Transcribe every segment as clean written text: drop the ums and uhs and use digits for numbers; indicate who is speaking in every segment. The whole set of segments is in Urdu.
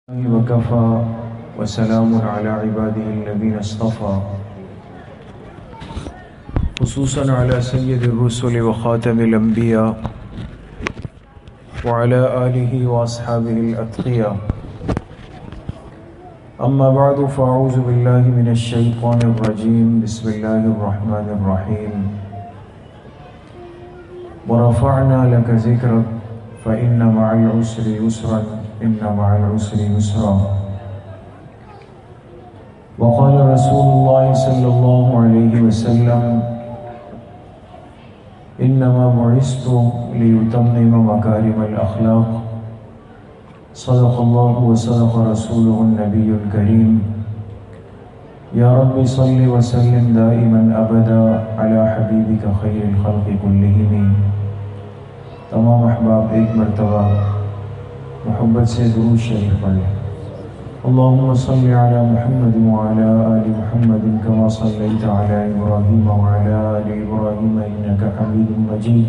Speaker 1: وكفى وسلام على عباده الذين اصطفى خصوصا على سيد الرسل وخاتم الأنبياء وعلى آله وأصحابه الأتقياء. أما بعد فأعوذ بالله من الشيطان الرجيم. بسم الله الرحمن الرحيم. ورفعنا لك ذكرك فإن مع العسر يسرا إن مع العسر يسرا. وقال رسول الله صلى الله عليه وسلم إنما بعثت ليتمم مكارم الأخلاق. صدق الله وصدق رسوله النبي الكريم. يا رب صل وسلم دائما أبدا على حبيبك خير الخلق كلهم. تمام احباب ایک مرتبہ محبت سے درود شریف پڑھ لیں. اللهم صل على محمد وعلى آل محمد كما صليت على إبراهيم وعلى آل إبراهيم إنك حميد مجيد.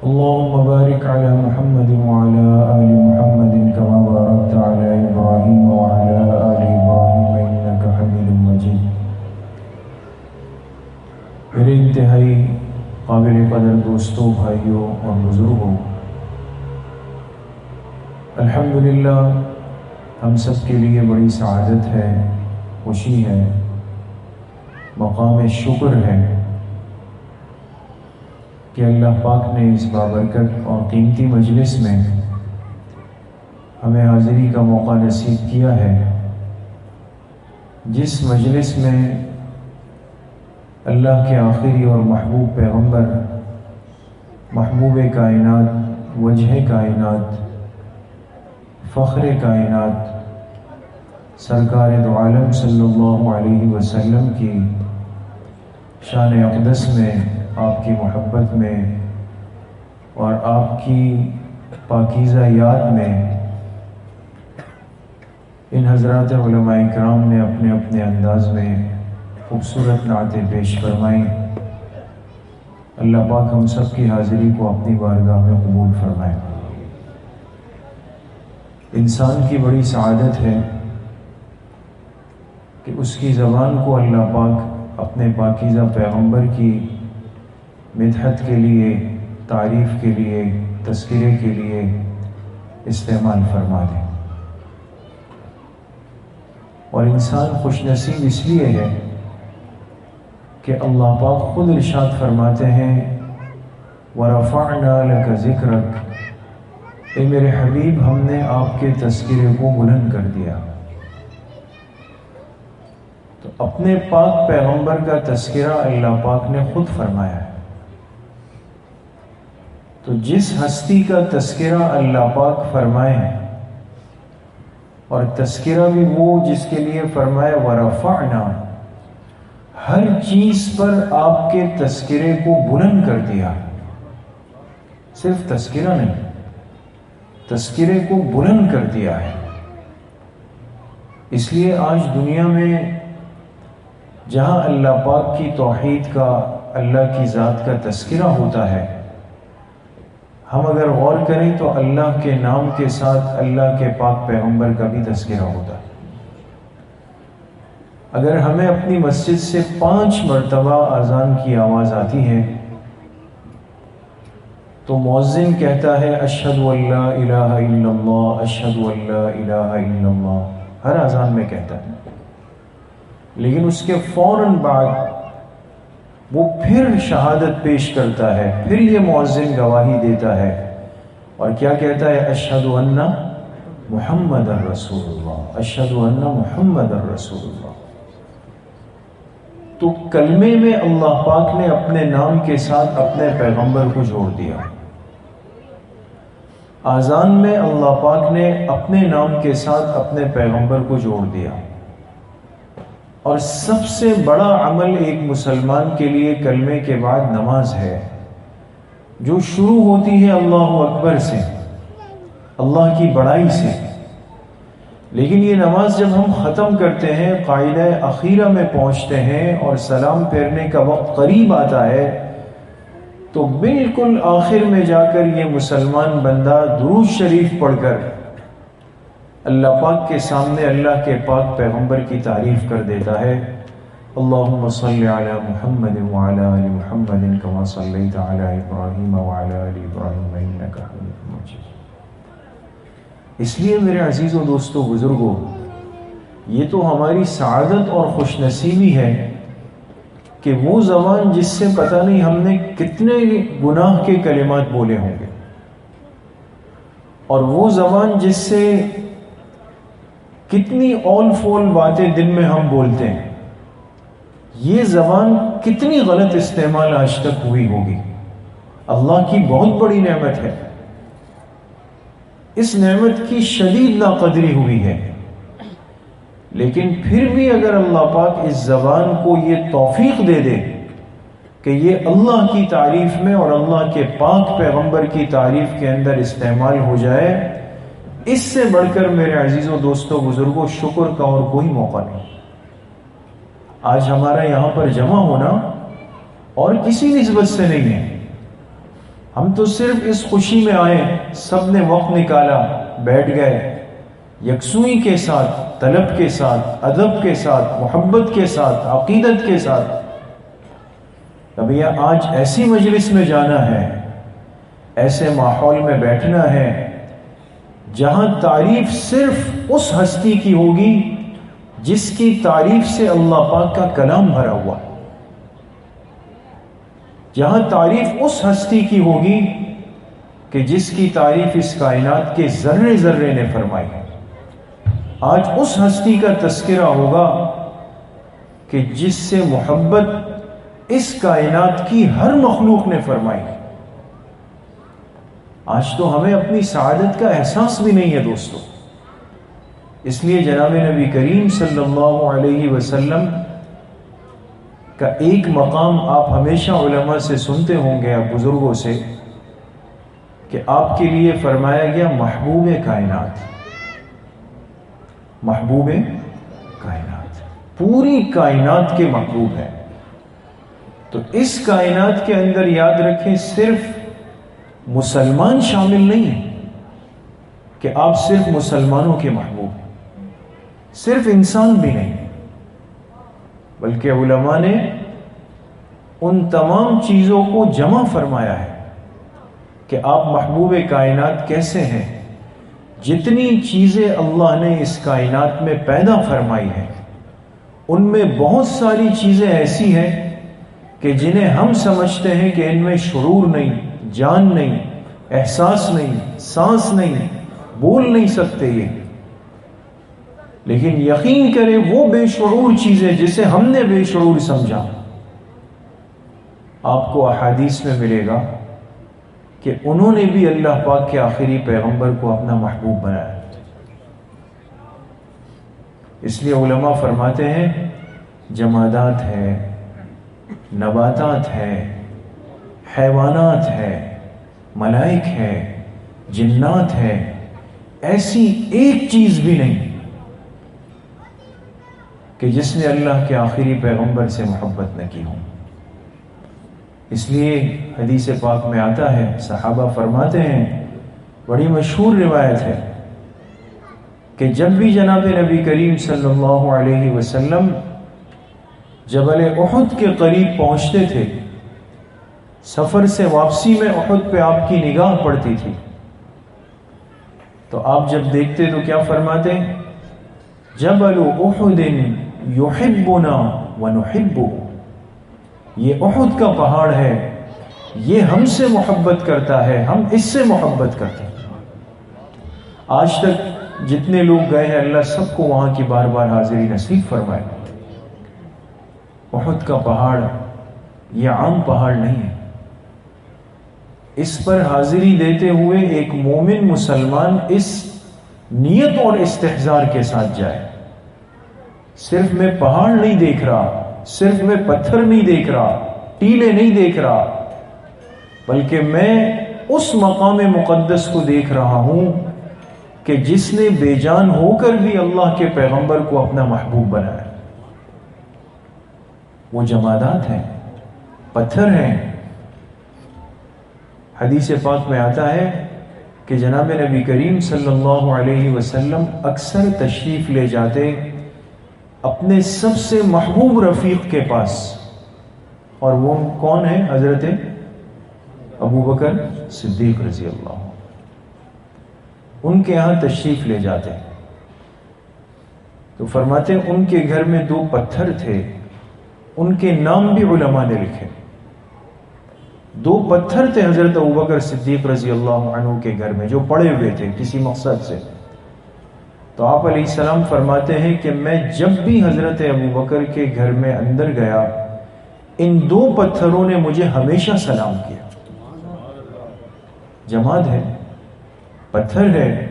Speaker 1: اللهم بارك على محمد وعلى آل محمد كما باركت على إبراهيم وعلى آل إبراهيم إنك حميد مجيد. میرے انتہائی قابل قدر دوستوں، بھائیوں اور بزرگوں، الحمدللہ ہم سب کے لیے بڑی سعادت ہے، خوشی ہے، مقام شکر ہے کہ اللہ پاک نے اس بابرکت اور قیمتی مجلس میں ہمیں حاضری کا موقع نصیب کیا ہے، جس مجلس میں اللہ کے آخری اور محبوب پیغمبر، محبوب کائنات، وجہ کائنات، فخر کائنات، سرکار دو عالم صلی اللہ علیہ وسلم کی شان اقدس میں، آپ کی محبت میں اور آپ کی پاکیزہ یاد میں ان حضرات علماء کرام نے اپنے اپنے انداز میں خوبصورت نعتیں پیش فرمائیں. اللہ پاک ہم سب کی حاضری کو اپنی بارگاہ میں قبول فرمائے. انسان کی بڑی سعادت ہے کہ اس کی زبان کو اللہ پاک اپنے پاکیزہ پیغمبر کی مدحت کے لیے، تعریف کے لیے، تذکرے کے لیے استعمال فرما دے. اور انسان خوش نصیب اس لیے ہے کہ اللہ پاک خود ارشاد فرماتے ہیں وَرَفَعْنَا لَكَ ذِكْرَكَ، اے میرے حبیب ہم نے آپ کے تذکرے کو بلند کر دیا. تو اپنے پاک پیغمبر کا تذکرہ اللہ پاک نے خود فرمایا ہے. تو جس ہستی کا تذکرہ اللہ پاک فرمائے اور تذکرہ بھی وہ جس کے لیے فرمایا وَرَفَعْنَا، ہر چیز پر آپ کے تذکرے کو بلند کر دیا. صرف تذکرہ نہیں، تذکرے کو بلند کر دیا ہے. اس لیے آج دنیا میں جہاں اللہ پاک کی توحید کا، اللہ کی ذات کا تذکرہ ہوتا ہے، ہم اگر غور کریں تو اللہ کے نام کے ساتھ اللہ کے پاک پیغمبر کا بھی تذکرہ ہوتا ہے. اگر ہمیں اپنی مسجد سے 5 مرتبہ اذان کی آواز آتی ہے تو مؤذن کہتا ہے اشہد ان لا الہ الا اللہ، اشہد ان لا الہ الا اللہ، ہر اذان میں کہتا ہے. لیکن اس کے فوراً بعد وہ پھر شہادت پیش کرتا ہے، پھر یہ مؤذن گواہی دیتا ہے اور کیا کہتا ہے اشہد ان محمد رسول اللہ، اشہد ان محمد رسول اللہ. تو کلمے میں اللہ پاک نے اپنے نام کے ساتھ اپنے پیغمبر کو جوڑ دیا. آذان میں اللہ پاک نے اپنے نام کے ساتھ اپنے پیغمبر کو جوڑ دیا. اور سب سے بڑا عمل ایک مسلمان کے لیے کلمے کے بعد نماز ہے، جو شروع ہوتی ہے اللہ اکبر سے، اللہ کی بڑائی سے. لیکن یہ نماز جب ہم ختم کرتے ہیں، قاعدہ اخیرہ میں پہنچتے ہیں اور سلام پھیرنے کا وقت قریب آتا ہے، تو بالکل آخر میں جا کر یہ مسلمان بندہ درود شریف پڑھ کر اللہ پاک کے سامنے اللہ کے پاک پیغمبر کی تعریف کر دیتا ہے، اللہم صلی علی محمد وعلی آل محمد کما صلیت علی ابراہیم وعلی آل ابراہیم انک حمید مجید۔ اس لیے میرے عزیز و دوستو بزرگوں، یہ تو ہماری سعادت اور خوش نصیبی ہے کہ وہ زبان جس سے پتہ نہیں ہم نے کتنے گناہ کے کلمات بولے ہوں گے، اور وہ زبان جس سے کتنی اول فول باتیں دن میں ہم بولتے ہیں، یہ زبان کتنی غلط استعمال آج تک ہوئی ہوگی۔ اللہ کی بہت بڑی نعمت ہے، اس نعمت کی شدید ناقدری ہوئی ہے، لیکن پھر بھی اگر اللہ پاک اس زبان کو یہ توفیق دے دے کہ یہ اللہ کی تعریف میں اور اللہ کے پاک پیغمبر کی تعریف کے اندر استعمال ہو جائے، اس سے بڑھ کر میرے عزیزوں دوستوں بزرگوں شکر کا اور کوئی موقع نہیں۔ آج ہمارا یہاں پر جمع ہونا اور کسی نسبت سے نہیں ہے، ہم تو صرف اس خوشی میں آئے، سب نے وقت نکالا، بیٹھ گئے یکسوئی کے ساتھ، طلب کے ساتھ، ادب کے ساتھ، محبت کے ساتھ، عقیدت کے ساتھ۔ اب یہ آج ایسی مجلس میں جانا ہے، ایسے ماحول میں بیٹھنا ہے جہاں تعریف صرف اس ہستی کی ہوگی جس کی تعریف سے اللہ پاک کا کلام بھرا ہوا، جہاں تعریف اس ہستی کی ہوگی کہ جس کی تعریف اس کائنات کے ذرے ذرے نے فرمائی ہے۔ آج اس ہستی کا تذکرہ ہوگا کہ جس سے محبت اس کائنات کی ہر مخلوق نے فرمائی ہے۔ آج تو ہمیں اپنی سعادت کا احساس بھی نہیں ہے دوستو، اس لیے جناب نبی کریم صلی اللہ علیہ وسلم کا ایک مقام آپ ہمیشہ علماء سے سنتے ہوں گے، بزرگوں سے، کہ آپ کے لیے فرمایا گیا محبوب کائنات۔ محبوب کائنات پوری کائنات کے محبوب ہے، تو اس کائنات کے اندر یاد رکھیں صرف مسلمان شامل نہیں ہے کہ آپ صرف مسلمانوں کے محبوب ہیں، صرف انسان بھی نہیں، بلکہ علماء نے ان تمام چیزوں کو جمع فرمایا ہے کہ آپ محبوب کائنات کیسے ہیں۔ جتنی چیزیں اللہ نے اس کائنات میں پیدا فرمائی ہیں، ان میں بہت ساری چیزیں ایسی ہیں کہ جنہیں ہم سمجھتے ہیں کہ ان میں شعور نہیں، جان نہیں، احساس نہیں، سانس نہیں، بول نہیں سکتے یہ، لیکن یقین کریں وہ بے شعور چیزیں جسے ہم نے بے شعور سمجھا، آپ کو احادیث میں ملے گا کہ انہوں نے بھی اللہ پاک کے آخری پیغمبر کو اپنا محبوب بنایا۔ اس لیے علماء فرماتے ہیں جمادات ہے، نباتات ہے، حیوانات ہے، ملائک ہے، جنات ہے، ایسی ایک چیز بھی نہیں کہ جس نے اللہ کے آخری پیغمبر سے محبت نہ کی ہو۔ اس لیے حدیث پاک میں آتا ہے، صحابہ فرماتے ہیں، بڑی مشہور روایت ہے کہ جب بھی جناب نبی کریم صلی اللہ علیہ وسلم جبل احد کے قریب پہنچتے تھے، سفر سے واپسی میں احد پہ آپ کی نگاہ پڑتی تھی، تو آپ جب دیکھتے تو کیا فرماتے؟ جبل احد یحبنا ونحبہ، یہ احد کا پہاڑ ہے، یہ ہم سے محبت کرتا ہے، ہم اس سے محبت کرتے ہیں۔ آج تک جتنے لوگ گئے ہیں اللہ سب کو وہاں کی بار بار حاضری نصیب فرمائے۔ احد کا پہاڑ یہ عام پہاڑ نہیں ہے، اس پر حاضری دیتے ہوئے ایک مومن مسلمان اس نیت اور استحضار کے ساتھ جائے، صرف میں پہاڑ نہیں دیکھ رہا، صرف میں پتھر نہیں دیکھ رہا، ٹیلے نہیں دیکھ رہا، بلکہ میں اس مقام مقدس کو دیکھ رہا ہوں کہ جس نے بے جان ہو کر بھی اللہ کے پیغمبر کو اپنا محبوب بنایا۔ وہ جمادات ہیں، پتھر ہیں۔ حدیث پاک میں آتا ہے کہ جناب نبی کریم صلی اللہ علیہ وسلم اکثر تشریف لے جاتے اپنے سب سے محبوب رفیق کے پاس، اور وہ کون ہے؟ حضرت ابو بکر صدیق رضی اللہ عنہ۔ ان کے یہاں تشریف لے جاتے تو فرماتے ان کے گھر میں 2 پتھر تھے، ان کے نام بھی علماء نے لکھے۔ 2 پتھر تھے حضرت ابوبکر صدیق رضی اللہ عنہ کے گھر میں جو پڑے ہوئے تھے کسی مقصد سے۔ تو آپ علیہ السلام فرماتے ہیں کہ میں جب بھی حضرت ابوبکر کے گھر میں اندر گیا، ان 2 پتھروں نے مجھے ہمیشہ سلام کیا۔ جماد ہے، پتھر ہے،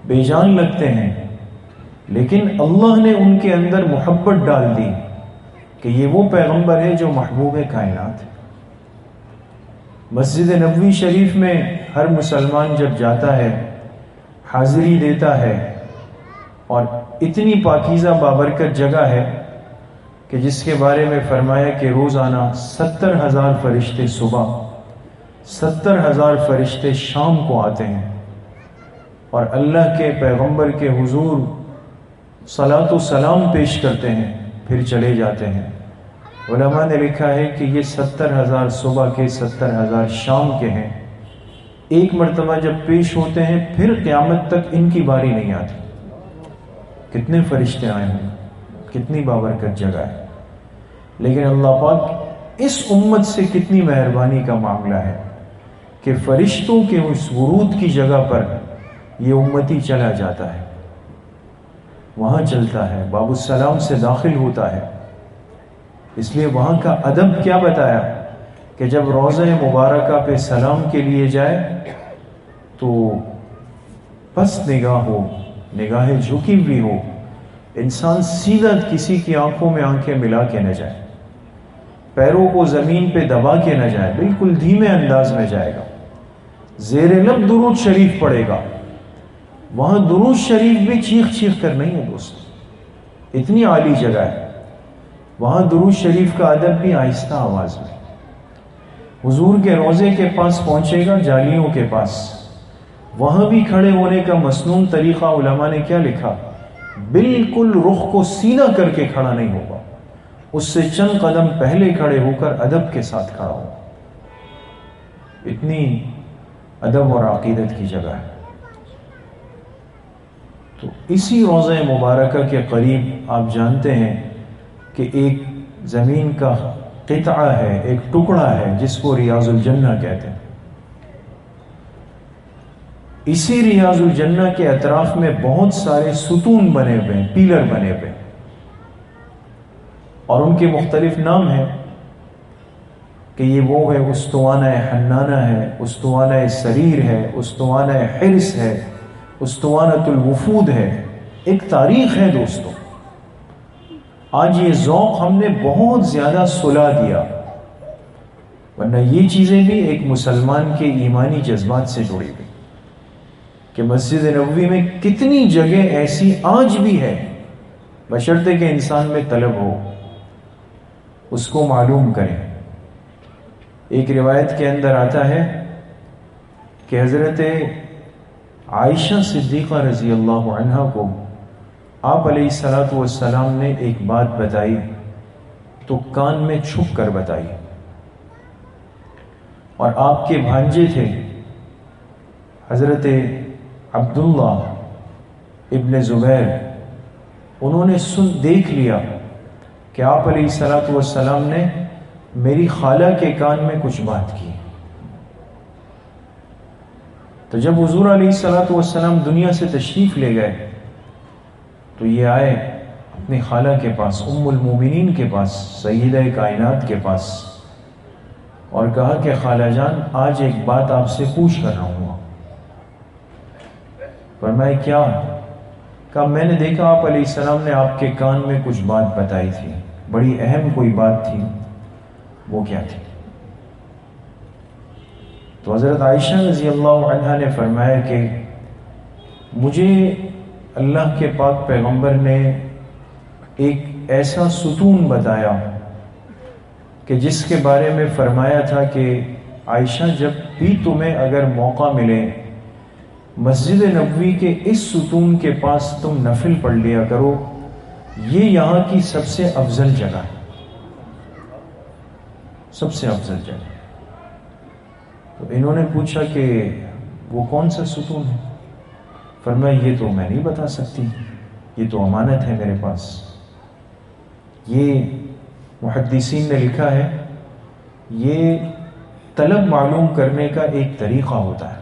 Speaker 1: بے جان لگتے ہیں، لیکن اللہ نے ان کے اندر محبت ڈال دی کہ یہ وہ پیغمبر ہے جو محبوب کائنات ہے۔ مسجد نبوی شریف میں ہر مسلمان جب جاتا ہے، حاضری دیتا ہے، اور اتنی پاکیزہ بابرکت جگہ ہے کہ جس کے بارے میں فرمایا کہ روزانہ 70,000 فرشتے صبح، 70,000 فرشتے شام کو آتے ہیں اور اللہ کے پیغمبر کے حضور صلاۃ و سلام پیش کرتے ہیں، پھر چلے جاتے ہیں۔ علماء نے لکھا ہے کہ یہ 70,000 صبح کے، 70,000 شام کے ہیں۔ ایک مرتبہ جب پیش ہوتے ہیں پھر قیامت تک ان کی باری نہیں آتی۔ کتنے فرشتے آئے ہیں، کتنی بابرکت جگہ ہے، لیکن اللہ پاک اس امت سے کتنی مہربانی کا معاملہ ہے کہ فرشتوں کے اس ورود کی جگہ پر یہ امتی چلا جاتا ہے، وہاں چلتا ہے، باب السلام سے داخل ہوتا ہے۔ اس لیے وہاں کا ادب کیا بتایا کہ جب روضہ مبارکہ پہ سلام کے لیے جائے تو پس نگاہ ہو، نگاہیں جھکی ہوئی ہو، انسان سیدھا کسی کی آنکھوں میں آنکھیں ملا کے نہ جائے، پیروں کو زمین پہ دبا کے نہ جائے، بالکل دھیمے انداز میں جائے گا، زیر لب درود شریف پڑھے گا۔ وہاں درود شریف بھی چیخ چیخ کر نہیں ہے دوست، اتنی عالی جگہ ہے، وہاں درود شریف کا ادب بھی آہستہ آواز میں۔ حضور کے روضے کے پاس پہنچے گا، جالیوں کے پاس، وہاں بھی کھڑے ہونے کا مسنون طریقہ علماء نے کیا لکھا؟ بالکل رخ کو سیدھا کر کے کھڑا نہیں ہوگا، اس سے چند قدم پہلے کھڑے ہو کر ادب کے ساتھ کھڑا ہو۔ اتنی ادب اور عقیدت کی جگہ ہے۔ تو اسی روضہ مبارکہ کے قریب آپ جانتے ہیں کہ ایک زمین کا قطعہ ہے، ایک ٹکڑا ہے جس کو ریاض الجنہ کہتے ہیں۔ اسی ریاض الجنہ کے اطراف میں بہت سارے ستون بنے ہوئے ہیں، پیلر بنے ہوئے ہیں، اور ان کے مختلف نام ہیں کہ یہ وہ ہے، استوانہ حنانہ ہے، استوانہ سریر ہے، استوانہ حرس ہے، استوانۃ الوفود ہے۔ ایک تاریخ ہے دوستو۔ آج یہ ذوق ہم نے بہت زیادہ سلا دیا، ورنہ یہ چیزیں بھی ایک مسلمان کے ایمانی جذبات سے جڑی ہوئی کہ مسجد نبوی میں کتنی جگہ ایسی آج بھی ہے، بشرطے کہ انسان میں طلب ہو، اس کو معلوم کریں۔ ایک روایت کے اندر آتا ہے کہ حضرت عائشہ صدیقہ رضی اللہ عنہا کو آپ علیہ الصلاۃ والسلام نے ایک بات بتائی تو کان میں چھپ کر بتائی، اور آپ کے بھانجے تھے حضرت عبداللہ ابن زبیر، انہوں نے دیکھ لیا کہ آپ علیہ الصلاۃ والسلام نے میری خالہ کے کان میں کچھ بات کی۔ تو جب حضور علیہ الصلاۃ والسلام دنیا سے تشریف لے گئے تو یہ آئے اپنی خالہ کے پاس، ام المومنین کے پاس، سیدہ کائنات کے پاس، اور کہا کہ خالہ جان آج ایک بات آپ سے پوچھ کر رہا ہوں۔ فرمایا کیا؟ کہا میں نے دیکھا آپ علیہ السلام نے آپ کے کان میں کچھ بات بتائی تھی، بڑی اہم کوئی بات تھی، وہ کیا تھی؟ تو حضرت عائشہ رضی اللہ عنہا نے فرمایا کہ مجھے اللہ کے پاک پیغمبر نے ایک ایسا ستون بتایا کہ جس کے بارے میں فرمایا تھا کہ عائشہ جب بھی تمہیں اگر موقع ملے مسجد نبوی کے اس ستون کے پاس تم نفل پڑھ لیا کرو، یہ یہاں کی سب سے افضل جگہ ہے، سب سے افضل جگہ۔ تو انہوں نے پوچھا کہ وہ کون سا ستون ہے؟ فرمایا یہ تو میں نہیں بتا سکتی، یہ تو امانت ہے میرے پاس۔ یہ محدثین نے لکھا ہے یہ طلب معلوم کرنے کا ایک طریقہ ہوتا ہے،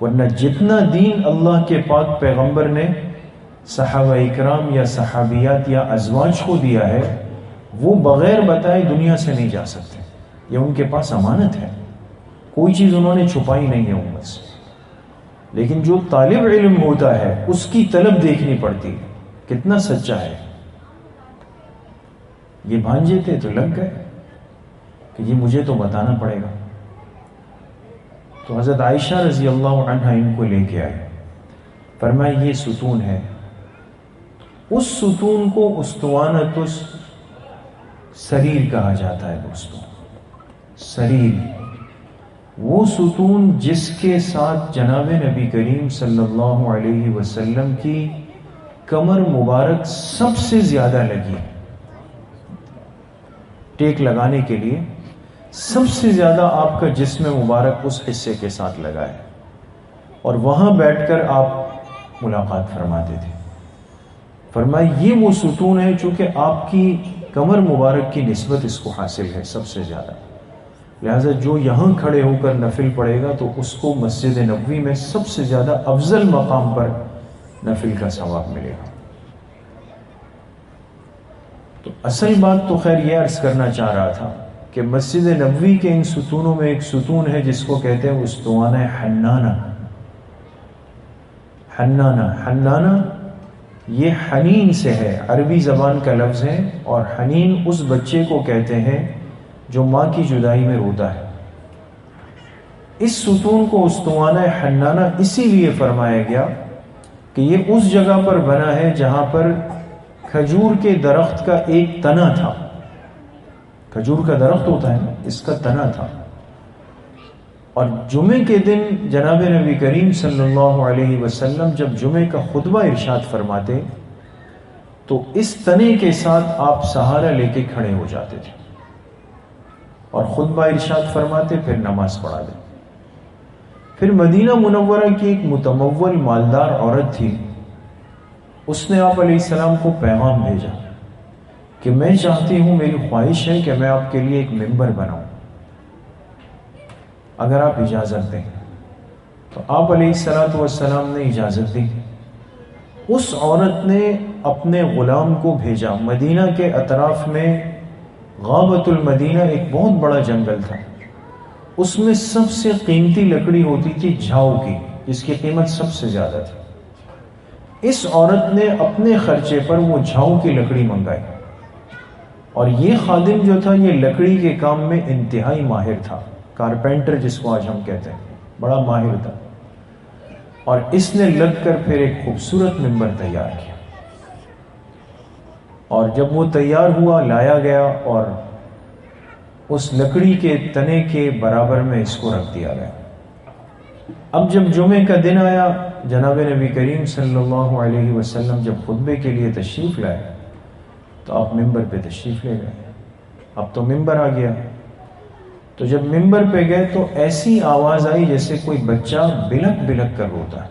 Speaker 1: ورنہ جتنا دین اللہ کے پاک پیغمبر نے صحابہ اکرام یا صحابیات یا ازواج کو دیا ہے وہ بغیر بتائے دنیا سے نہیں جا سکتے، یہ ان کے پاس امانت ہے، کوئی چیز انہوں نے چھپائی نہیں ہے امت سے۔ لیکن جو طالب علم ہوتا ہے اس کی طلب دیکھنی پڑتی ہے کتنا سچا ہے۔ یہ بھانجے تھے تو لگ گئے کہ یہ مجھے تو بتانا پڑے گا، تو حضرت عائشہ رضی اللہ عنہا ان کو لے کے آئے، فرمایا یہ ستون ہے۔ اس ستون کو اسطوانۃ السریر کہا جاتا ہے دوستوں، سریر، وہ ستون جس کے ساتھ جناب نبی کریم صلی اللہ علیہ وسلم کی کمر مبارک سب سے زیادہ لگی، ٹیک لگانے کے لیے سب سے زیادہ آپ کا جسم مبارک اس حصے کے ساتھ لگا ہے، اور وہاں بیٹھ کر آپ ملاقات فرماتے تھے۔ فرمایا یہ وہ ستون ہے چونکہ آپ کی کمر مبارک کی نسبت اس کو حاصل ہے سب سے زیادہ، لہذا جو یہاں کھڑے ہو کر نفل پڑھے گا تو اس کو مسجد نبوی میں سب سے زیادہ افضل مقام پر نفل کا ثواب ملے گا۔ تو اصل بات تو خیر یہ عرض کرنا چاہ رہا تھا کہ مسجد نبوی کے ان ستونوں میں ایک ستون ہے جس کو کہتے ہیں اسطوانہ حنانہ۔ حنانہ، حنانہ یہ حنین سے ہے، عربی زبان کا لفظ ہے، اور حنین اس بچے کو کہتے ہیں جو ماں کی جدائی میں روتا ہے۔ اس ستون کو اسطوانہ حنانہ اسی لیے فرمایا گیا کہ یہ اس جگہ پر بنا ہے جہاں پر کھجور کے درخت کا ایک تنا تھا، کھجور کا درخت ہوتا ہے نا، اس کا تنا تھا، اور جمعے کے دن جناب نبی کریم صلی اللہ علیہ وسلم جب جمعے کا خطبہ ارشاد فرماتے تو اس تنے کے ساتھ آپ سہارا لے کے کھڑے ہو جاتے تھے اور خطبہ ارشاد فرماتے، پھر نماز پڑھا دیں۔ پھر مدینہ منورہ کی ایک متمول مالدار عورت تھی، اس نے آپ علیہ السلام کو پیغام بھیجا کہ میں چاہتی ہوں، میری خواہش ہے کہ میں آپ کے لیے ایک ممبر بناؤں، اگر آپ اجازت دیں۔ تو آپ علیہ السلام نے اجازت دی۔ اس عورت نے اپنے غلام کو بھیجا، مدینہ کے اطراف میں غابۃ المدینہ ایک بہت بڑا جنگل تھا، اس میں سب سے قیمتی لکڑی ہوتی تھی جھاؤ کی، جس کی قیمت سب سے زیادہ تھی۔ اس عورت نے اپنے خرچے پر وہ جھاؤ کی لکڑی منگائی، اور یہ خادم جو تھا یہ لکڑی کے کام میں انتہائی ماہر تھا، کارپینٹر جس کو آج ہم کہتے ہیں، بڑا ماہر تھا، اور اس نے لگ کر پھر ایک خوبصورت ممبر تیار کیا، اور جب وہ تیار ہوا لایا گیا اور اس لکڑی کے تنے کے برابر میں اس کو رکھ دیا گیا۔ اب جب جمعے کا دن آیا، جناب نبی کریم صلی اللہ علیہ وسلم جب خطبے کے لیے تشریف لائے تو آپ ممبر پہ تشریف لے گئے۔ اب تو ممبر آ گیا، تو جب ممبر پہ گئے تو ایسی آواز آئی جیسے کوئی بچہ بلک بلک کر روتا ہے۔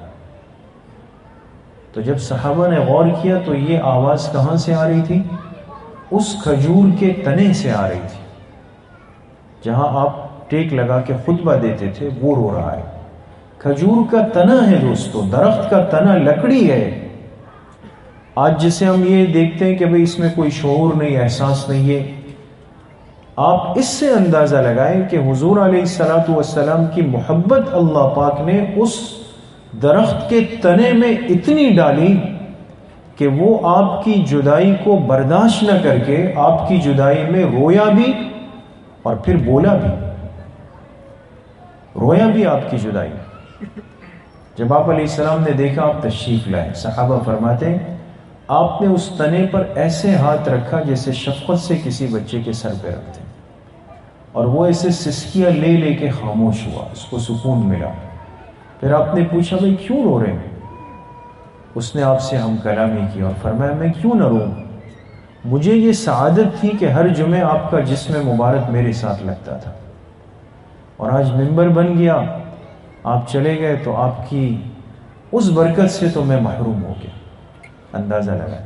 Speaker 1: تو جب صحابہ نے غور کیا تو یہ آواز کہاں سے آ رہی تھی؟ اس کھجور کے تنے سے آ رہی تھی، جہاں آپ ٹیک لگا کے خطبہ دیتے تھے وہ رو رہا ہے۔ کھجور کا تنا ہے دوستو، درخت کا تنا، لکڑی ہے۔ آج جسے ہم یہ دیکھتے ہیں کہ بھئی اس میں کوئی شعور نہیں، احساس نہیں ہے، آپ اس سے اندازہ لگائیں کہ حضور علیہ السلام کی محبت اللہ پاک نے اس درخت کے تنے میں اتنی ڈالی کہ وہ آپ کی جدائی کو برداشت نہ کر کے آپ کی جدائی میں رویا بھی اور پھر بولا بھی، رویا بھی آپ کی جدائی میں۔ جب آپ علیہ السلام نے دیکھا آپ تشریف لائے، صحابہ فرماتے ہیں آپ نے اس تنے پر ایسے ہاتھ رکھا جیسے شفقت سے کسی بچے کے سر پہ رکھتے، اور وہ ایسے سسکیاں لے لے کے خاموش ہوا، اس کو سکون ملا۔ پھر آپ نے پوچھا بھائی کیوں رو رہے ہیں؟ اس نے آپ سے ہم کلامی کی اور فرمایا میں کیوں نہ روں، مجھے یہ سعادت تھی کہ ہر جمعے آپ کا جسم مبارک میرے ساتھ لگتا تھا، اور آج ممبر بن گیا، آپ چلے گئے تو آپ کی اس برکت سے تو میں محروم ہو گیا۔ اندازہ لگا،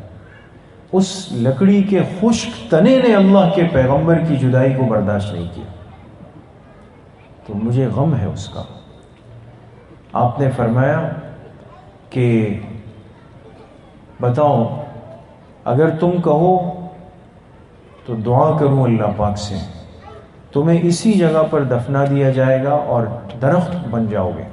Speaker 1: اس لکڑی کے خشک تنے نے اللہ کے پیغمبر کی جدائی کو برداشت نہیں کیا، تو مجھے غم ہے اس کا۔ آپ نے فرمایا کہ بتاؤ اگر تم کہو تو دعا کروں اللہ پاک سے، تمہیں اسی جگہ پر دفنا دیا جائے گا اور درخت بن جاؤ گے،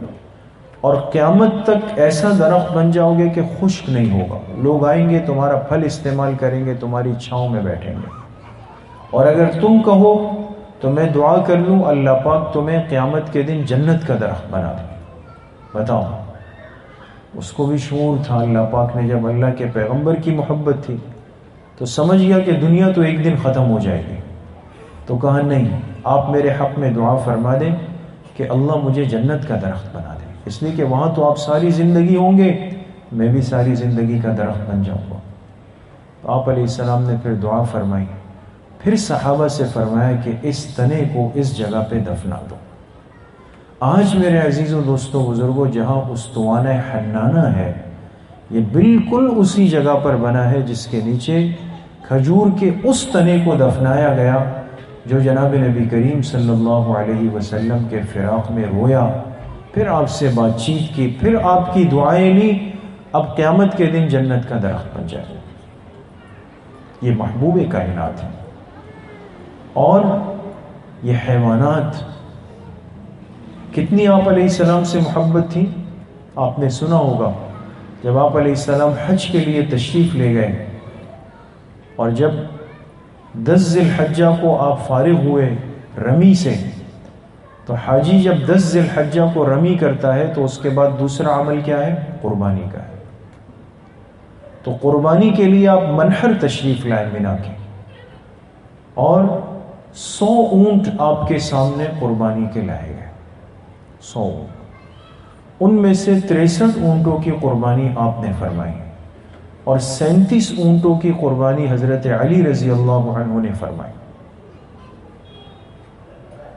Speaker 1: اور قیامت تک ایسا درخت بن جاؤ گے کہ خشک نہیں ہوگا، لوگ آئیں گے تمہارا پھل استعمال کریں گے، تمہاری چھاؤں میں بیٹھیں گے۔ اور اگر تم کہو تو میں دعا کر لوں اللہ پاک تمہیں قیامت کے دن جنت کا درخت بنا دے۔ بتاؤ، اس کو بھی شعور تھا، اللہ پاک نے جب اللہ کے پیغمبر کی محبت تھی تو سمجھ گیا کہ دنیا تو ایک دن ختم ہو جائے گی، تو کہا نہیں، آپ میرے حق میں دعا فرما دیں کہ اللہ مجھے جنت کا درخت بنا دے، اس لیے کہ وہاں تو آپ ساری زندگی ہوں گے، میں بھی ساری زندگی کا درخت بن جاؤں گا۔ تو آپ علیہ السلام نے پھر دعا فرمائی، پھر صحابہ سے فرمایا کہ اس تنے کو اس جگہ پہ دفنا دو۔ آج میرے عزیزوں دوستوں بزرگوں، جہاں استوانہ حنانہ ہے، یہ بالکل اسی جگہ پر بنا ہے جس کے نیچے کھجور کے اس تنے کو دفنایا گیا جو جناب نبی کریم صلی اللہ علیہ وسلم کے فراق میں رویا، پھر آپ سے بات چیت کی، پھر آپ کی دعائیں لی، اب قیامت کے دن جنت کا درخت بن جائے۔ یہ محبوب کائنات ہے۔ اور یہ حیوانات کتنی آپ علیہ السلام سے محبت تھی، آپ نے سنا ہوگا جب آپ علیہ السلام حج کے لیے تشریف لے گئے، اور جب 10 ذی الحجہ کو آپ فارغ ہوئے رمی سے، تو حاجی جب 10 ذی الحجہ کو رمی کرتا ہے تو اس کے بعد دوسرا عمل کیا ہے؟ قربانی کا ہے۔ تو قربانی کے لیے آپ منحر تشریف لائے منا کے، اور 100 اونٹ آپ کے سامنے قربانی کے لائے گئے، 100 اونٹ۔ ان میں سے 63 اونٹوں کی قربانی آپ نے فرمائی، اور 37 اونٹوں کی قربانی حضرت علی رضی اللہ عنہ نے فرمائی۔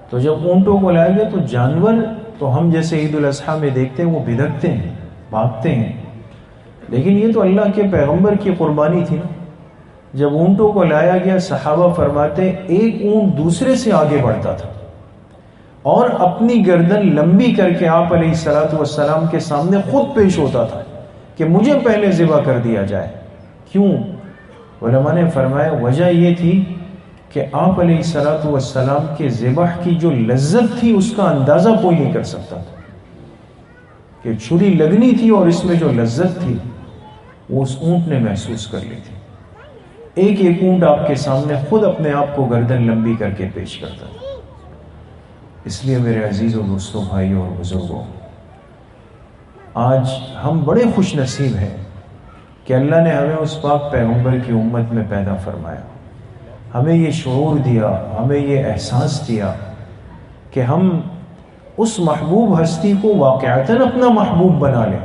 Speaker 1: تو جب اونٹوں کو لائے گئے تو جانور تو ہم جیسے عید الاضحیٰ میں دیکھتے ہیں وہ بھدکتے ہیں، بھاگتے ہیں، لیکن یہ تو اللہ کے پیغمبر کی قربانی تھی نا۔ جب اونٹوں کو لایا گیا، صحابہ فرماتے ایک اونٹ دوسرے سے آگے بڑھتا تھا اور اپنی گردن لمبی کر کے آپ علیہ السلام کے سامنے خود پیش ہوتا تھا کہ مجھے پہلے ذبح کر دیا جائے۔ کیوں؟ علماء نے فرمایا وجہ یہ تھی کہ آپ علیہ السلام کے ذبح کی جو لذت تھی اس کا اندازہ کوئی نہیں کر سکتا تھا، کہ چھری لگنی تھی اور اس میں جو لذت تھی وہ اس اونٹ نے محسوس کر لی تھی۔ ایک ایک اونٹ آپ کے سامنے خود اپنے آپ کو گردن لمبی کر کے پیش کرتا تھا۔ اس لیے میرے عزیزوں دوستوں بھائیوں اور بزرگوں، آج ہم بڑے خوش نصیب ہیں کہ اللہ نے ہمیں اس پاک پیغمبر کی امت میں پیدا فرمایا، ہمیں یہ شعور دیا، ہمیں یہ احساس دیا کہ ہم اس محبوب ہستی کو واقعتاً اپنا محبوب بنا لیں،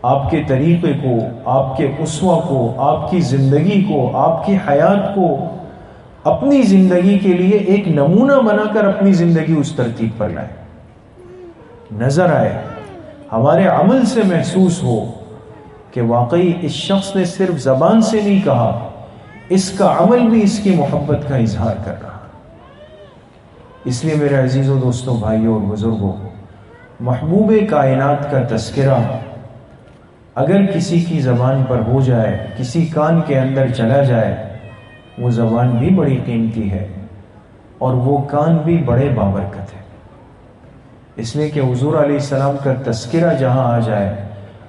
Speaker 1: آپ کے طریقے کو، آپ کے اسوہ کو، آپ کی زندگی کو، آپ کی حیات کو اپنی زندگی کے لیے ایک نمونہ بنا کر اپنی زندگی اس ترتیب پر لائیں، نظر آئے، ہمارے عمل سے محسوس ہو کہ واقعی اس شخص نے صرف زبان سے نہیں کہا، اس کا عمل بھی اس کی محبت کا اظہار کر رہا۔ اس لیے میرے عزیزوں دوستوں بھائیوں اور بزرگوں، محبوب کائنات کا تذکرہ اگر کسی کی زبان پر ہو جائے، کسی کان کے اندر چلا جائے، وہ زبان بھی بڑی قیمتی ہے اور وہ کان بھی بڑے بابرکت ہے۔ اس لیے کہ حضور علیہ السلام کا تذکرہ جہاں آ جائے،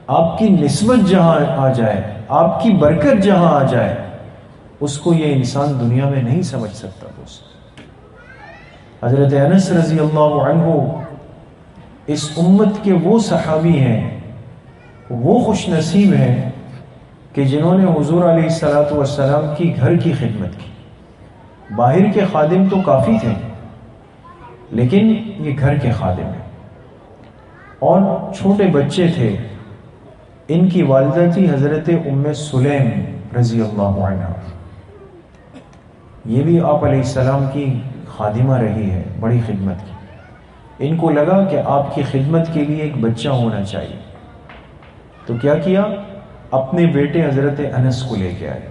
Speaker 1: آپ کی نسبت جہاں آ جائے، آپ کی برکت جہاں آ جائے، اس کو یہ انسان دنیا میں نہیں سمجھ سکتا۔ دوست حضرت انس رضی اللہ عنہ اس امت کے وہ صحابی ہیں، وہ خوش نصیب ہیں کہ جنہوں نے حضور علیہ السلام کی گھر کی خدمت کی۔ باہر کے خادم تو کافی تھے، لیکن یہ گھر کے خادم ہیں، اور چھوٹے بچے تھے. ان کی والدہ تھی حضرت ام سلیم رضی اللہ عنہ. یہ بھی آپ علیہ السلام کی خادمہ رہی ہے، بڑی خدمت کی. ان کو لگا کہ آپ کی خدمت کے لیے ایک بچہ ہونا چاہیے، تو کیا کیا؟ اپنے بیٹے حضرت انس کو لے کے آئے.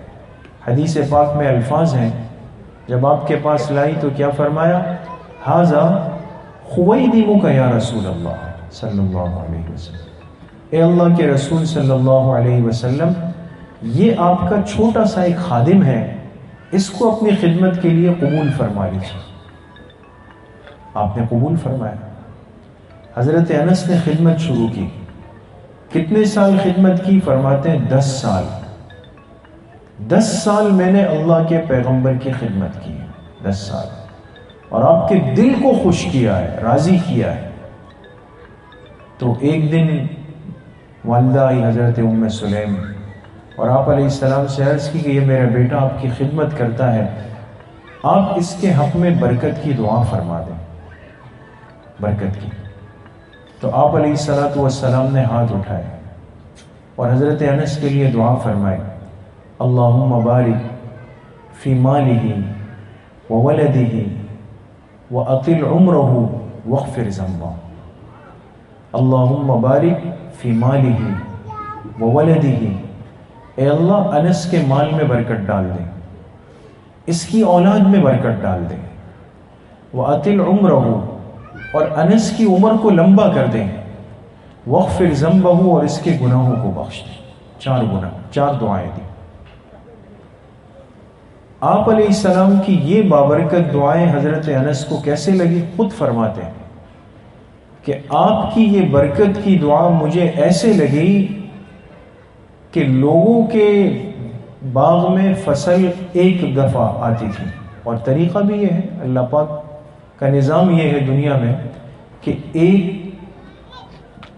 Speaker 1: حدیث پاک میں الفاظ ہیں، جب آپ کے پاس لائی تو کیا فرمایا؟ ھذا خویدمک یا رسول اللہ صلی اللہ علیہ وسلم. اے اللہ کے رسول صلی اللہ علیہ وسلم، یہ آپ کا چھوٹا سا ایک خادم ہے، اس کو اپنی خدمت کے لیے قبول فرما لیجیے. آپ نے قبول فرمایا. حضرت انس نے خدمت شروع کی. کتنے سال خدمت کی؟ فرماتے ہیں 10 سال. 10 سال میں نے اللہ کے پیغمبر کی خدمت کی ہے. 10 سال. اور آپ کے دل کو خوش کیا ہے، راضی کیا ہے. تو ایک دن والدہ آئی حضرت ام سلیم اور آپ علیہ السلام سے عرض کی کہ یہ میرا بیٹا آپ کی خدمت کرتا ہے، آپ اس کے حق میں برکت کی دعا فرما دیں. برکت کی. تو آپ علیہ السلام نے ہاتھ اٹھائے اور حضرت انس کے لیے دعا فرمائی. اللہم بارک فی مالہ وولدہ واطل عمرہ واغفر ذنبہ. اللہم بارک فی مالہ وولدہ، اے اللہ انس کے مال میں برکت ڈال دے، اس کی اولاد میں برکت ڈال دے. واطل عمرہ، اور انس کی عمر کو لمبا کر دیں. واغفر ذنبہ، اور اس کے گناہوں کو بخش دیں. 4 گناہ، 4 دعائیں دی. آپ علیہ السلام کی یہ بابرکت دعائیں حضرت انس کو کیسے لگی؟ خود فرماتے ہیں کہ آپ کی یہ برکت کی دعا مجھے ایسے لگی کہ لوگوں کے باغ میں فصل ایک دفعہ آتی تھی. اور طریقہ بھی یہ ہے، اللہ پاک کا نظام یہ ہے دنیا میں کہ ایک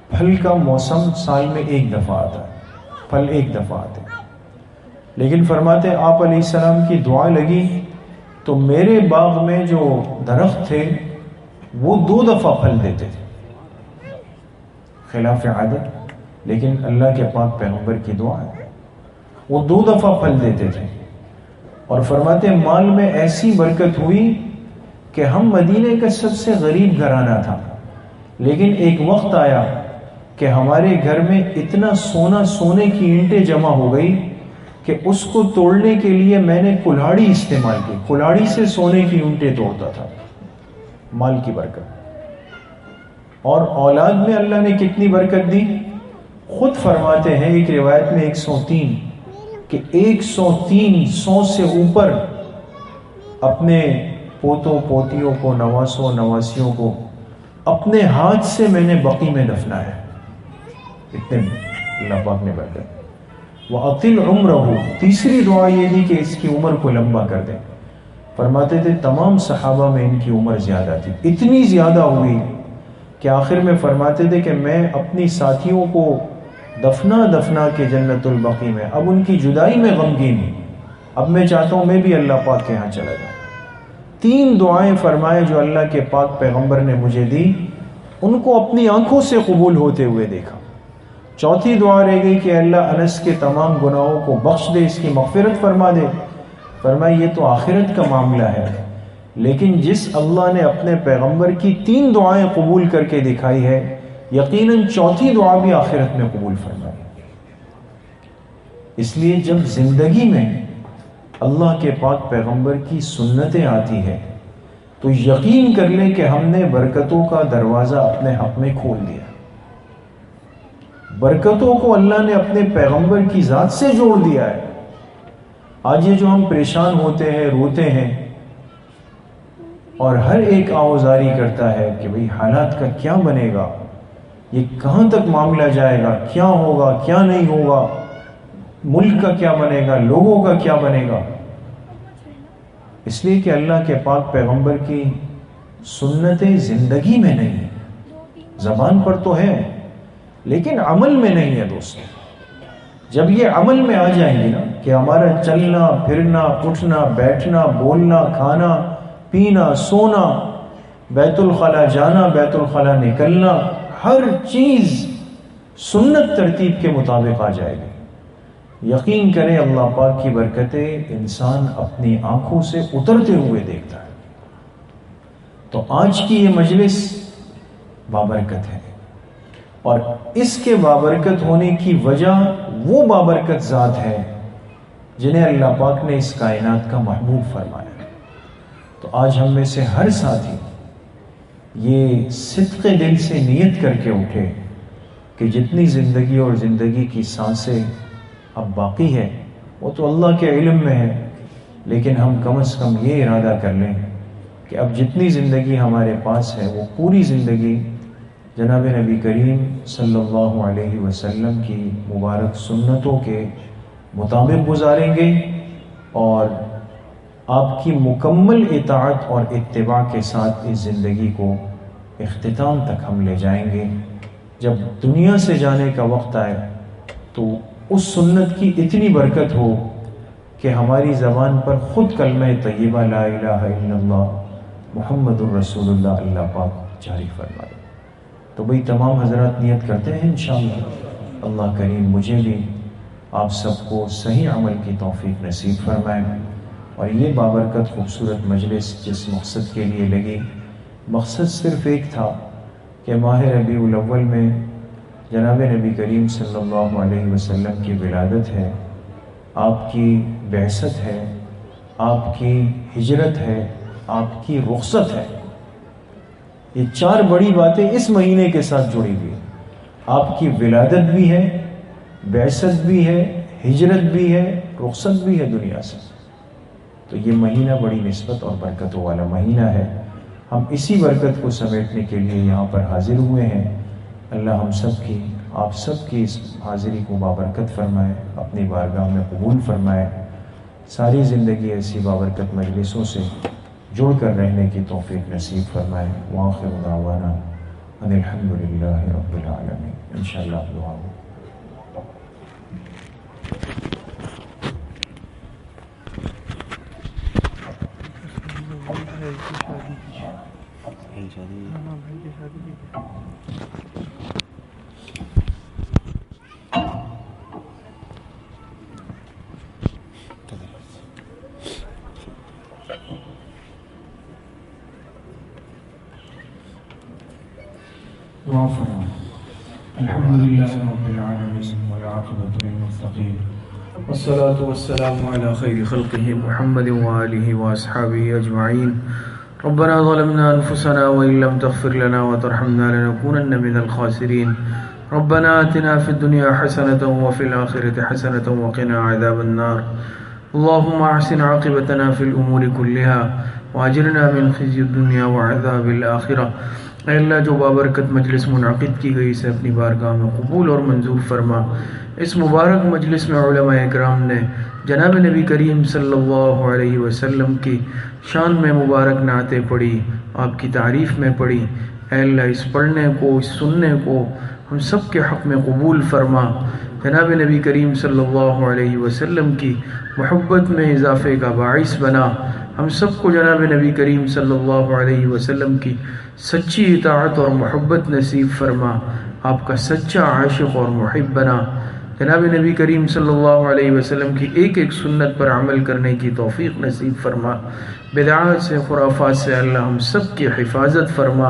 Speaker 1: پھل کا موسم سال میں ایک دفعہ آتا ہے، پھل ایک دفعہ آتے ہیں. لیکن فرماتے ہیں آپ علیہ السلام کی دعا لگی تو میرے باغ میں جو درخت تھے وہ 2 دفعہ پھل دیتے تھے، خلاف عادت. لیکن اللہ کے پاک پیغمبر کی دعا ہے، وہ 2 دفعہ پھل دیتے تھے. اور فرماتے ہیں مال میں ایسی برکت ہوئی کہ ہم مدینے کا سب سے غریب گھرانہ تھا، لیکن ایک وقت آیا کہ ہمارے گھر میں اتنا سونے کی اینٹیں جمع ہو گئی کہ اس کو توڑنے کے لیے میں نے کلہاڑی استعمال کی. کلہاڑی سے سونے کی اینٹیں توڑتا تھا. مال کی برکت. اور اولاد میں اللہ نے کتنی برکت دی. خود فرماتے ہیں ایک روایت میں 103 کہ 100 سے اوپر اپنے پوتوں پوتیوں کو، نواسوں نواسیوں کو اپنے ہاتھ سے میں نے بقی میں دفنایا. اتنے اللہ پاک نے برکت. وَأَطِلْ عُمْرَهُ، تیسری دعا یہ تھی کہ اس کی عمر کو لمبا کر دیں. فرماتے تھے تمام صحابہ میں ان کی عمر زیادہ تھی، اتنی زیادہ ہوئی کہ آخر میں فرماتے تھے کہ میں اپنی ساتھیوں کو دفنا کے جنت البقیع میں، اب ان کی جدائی میں غمگین ہوں، اب میں چاہتا ہوں میں بھی اللہ پاک کے ہاں چلا جاؤں. 3 دعائیں فرمائے جو اللہ کے پاک پیغمبر نے مجھے دی، ان کو اپنی آنکھوں سے قبول ہوتے ہوئے دیکھا. چوتھی دعا رہ گئی کہ اللہ انس کے تمام گناہوں کو بخش دے، اس کی مغفرت فرما دے. فرمایا یہ تو آخرت کا معاملہ ہے، لیکن جس اللہ نے اپنے پیغمبر کی 3 دعائیں قبول کر کے دکھائی ہے، یقیناً چوتھی دعا بھی آخرت میں قبول فرمائے. اس لیے جب زندگی میں اللہ کے پاک پیغمبر کی سنتیں آتی ہے تو یقین کر لیں کہ ہم نے برکتوں کا دروازہ اپنے حق میں کھول دیا. برکتوں کو اللہ نے اپنے پیغمبر کی ذات سے جوڑ دیا ہے. آج یہ جو ہم پریشان ہوتے ہیں، روتے ہیں، اور ہر ایک آوازاری کرتا ہے کہ بھئی حالات کا کیا بنے گا، یہ کہاں تک معاملہ جائے گا، کیا ہوگا کیا نہیں ہوگا، ملک کا کیا بنے گا، لوگوں کا کیا بنے گا. اس لیے کہ اللہ کے پاک پیغمبر کی سنتیں زندگی میں نہیں ہیں. زبان پر تو ہے لیکن عمل میں نہیں ہے. دوستو جب یہ عمل میں آ جائیں گے نا کہ ہمارا چلنا پھرنا اٹھنا بیٹھنا بولنا کھانا پینا سونا، بیت الخلا جانا بیت الخلا نکلنا، ہر چیز سنت ترتیب کے مطابق آ جائے گی۔ یقین کریں اللہ پاک کی برکتیں انسان اپنی آنکھوں سے اترتے ہوئے دیکھتا ہے۔ تو آج کی یہ مجلس بابرکت ہے، اور اس کے بابرکت ہونے کی وجہ وہ بابرکت ذات ہے جنہیں اللہ پاک نے اس کائنات کا محبوب فرمایا۔ تو آج ہم میں سے ہر ساتھی یہ صدق دل سے نیت کر کے اٹھے کہ جتنی زندگی اور زندگی کی سانسیں اب باقی ہے وہ تو اللہ کے علم میں ہے، لیکن ہم کم از کم یہ ارادہ کر لیں کہ اب جتنی زندگی ہمارے پاس ہے وہ پوری زندگی جناب نبی کریم صلی اللہ علیہ وسلم کی مبارک سنتوں کے مطابق گزاریں گے، اور آپ کی مکمل اطاعت اور اتباع کے ساتھ اس زندگی کو اختتام تک ہم لے جائیں گے۔ جب دنیا سے جانے کا وقت آئے تو اس سنت کی اتنی برکت ہو کہ ہماری زبان پر خود کلمہ طیبہ لا الہ الا اللہ محمد الرسول اللہ اللہ پاک جاری فرمائے۔ تو بھئی تمام حضرات نیت کرتے ہیں انشاءاللہ اللہ کریم مجھے بھی آپ سب کو صحیح عمل کی توفیق نصیب فرمائے، اور یہ بابرکت خوبصورت مجلس جس مقصد کے لیے لگی، مقصد صرف ایک تھا کہ ماہ ربیع الاول میں جناب نبی کریم صلی اللہ علیہ وسلم کی ولادت ہے، آپ کی بعثت ہے، آپ کی ہجرت ہے، آپ کی رخصت ہے۔ یہ چار بڑی باتیں اس مہینے کے ساتھ جڑی ہوئی ہیں۔ آپ کی ولادت بھی ہے، بعثت بھی ہے، ہجرت بھی ہے، رخصت بھی ہے دنیا سے۔ تو یہ مہینہ بڑی نسبت اور برکتوں والا مہینہ ہے۔ ہم اسی برکت کو سمیٹنے کے لیے یہاں پر حاضر ہوئے ہیں۔ اللہ ہم سب کی، آپ سب کی اس حاضری کو بابرکت فرمائے، اپنی بارگاہ میں قبول فرمائے، ساری زندگی ایسی بابرکت مجلسوں سے جڑ کر رہنے کی توفیق نصیب فرمائے۔ وآخر دعوانا ان الحمدللہ رب العالمین۔ انشاءاللہ دعا ہو۔ الحمد لله رب العالمين والعاقبة للمتقين والصلاة والسلام على خير خلقه محمد وآله وأصحابه أجمعين ربنا ظلمنا أنفسنا وإن لم تغفر لنا وترحمنا لنكونن من الخاسرين ربنا آتنا في الدنيا حسنة وفي الآخرة حسنة وقنا عذاب النار اللهم أحسن عاقبتنا في الأمور كلها وأجرنا من خزي الدنيا وعذاب الآخرة۔ اے اللہ جو بابرکت مجلس منعقد کی گئی اسے اپنی بارگاہ میں قبول اور منظور فرما۔ اس مبارک مجلس میں علماء اکرام نے جناب نبی کریم صلی اللہ علیہ وسلم کی شان میں مبارک نعتیں پڑھی، آپ کی تعریف میں پڑھی۔ اے اللہ اس پڑھنے کو، اس سننے کو ہم سب کے حق میں قبول فرما۔ جناب نبی کریم صلی اللہ علیہ وسلم کی محبت میں اضافے کا باعث بنا۔ ہم سب کو جناب نبی کریم صلی اللہ علیہ وسلم کی سچی اطاعت اور محبت نصیب فرما، آپ کا سچا عاشق اور محب بنا۔ جناب نبی کریم صلی اللہ علیہ وسلم کی ایک ایک سنت پر عمل کرنے کی توفیق نصیب فرما۔ بدعات سے، خرافات سے اللہ ہم سب کی حفاظت فرما۔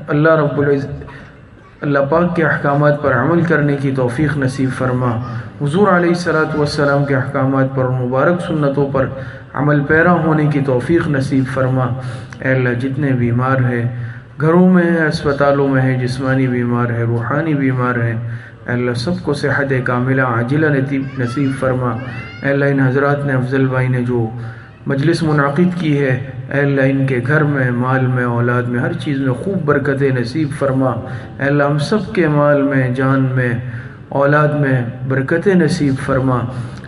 Speaker 1: اللہ رب العزت اللہ پاک کے احکامات پر عمل کرنے کی توفیق نصیب فرما۔ حضور علیہ السلام کے احکامات پر، مبارک سنتوں پر عمل پیرا ہونے کی توفیق نصیب فرما۔ اے اللہ جتنے بیمار ہیں، گھروں میں ہیں، اسپتالوں میں ہیں، جسمانی بیمار ہے، روحانی بیمار ہیں، اے اللہ سب کو صحت کاملہ عاجلہ نصیب فرما۔ اے اللہ ان حضرات نے، افضل بھائی نے جو مجلس منعقد کی ہے، اے اللہ ان کے گھر میں، مال میں، اولاد میں، ہر چیز میں خوب برکتیں نصیب فرما۔ اے اللہ ہم سب کے مال میں، جان میں، اولاد میں برکتیں نصیب فرما۔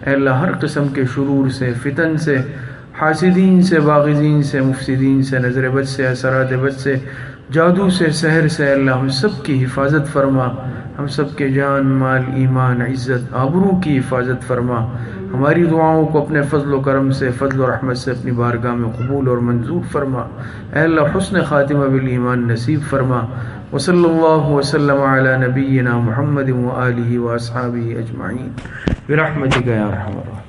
Speaker 1: اے اللہ ہر قسم کے شرور سے، فتن سے، حاسدین سے، باغزین سے، مفسدین سے، نظر بد سے، اثرات بد سے، جادو سے، سحر سے، اے اللہ ہم سب کی حفاظت فرما۔ ہم سب کے جان، مال، ایمان، عزت، آبرو کی حفاظت فرما۔ ہماری دعاؤں کو اپنے فضل و کرم سے، فضل و رحمت سے اپنی بارگاہ میں قبول اور منظور فرما۔ اے اللہ حسن خاتمہ بالایمان نصیب فرما۔
Speaker 2: وصلی اللہ وسلم علی نبینا محمد وآلہ واصحابہ اجمعین برحمتک یا ارحم الراحمین.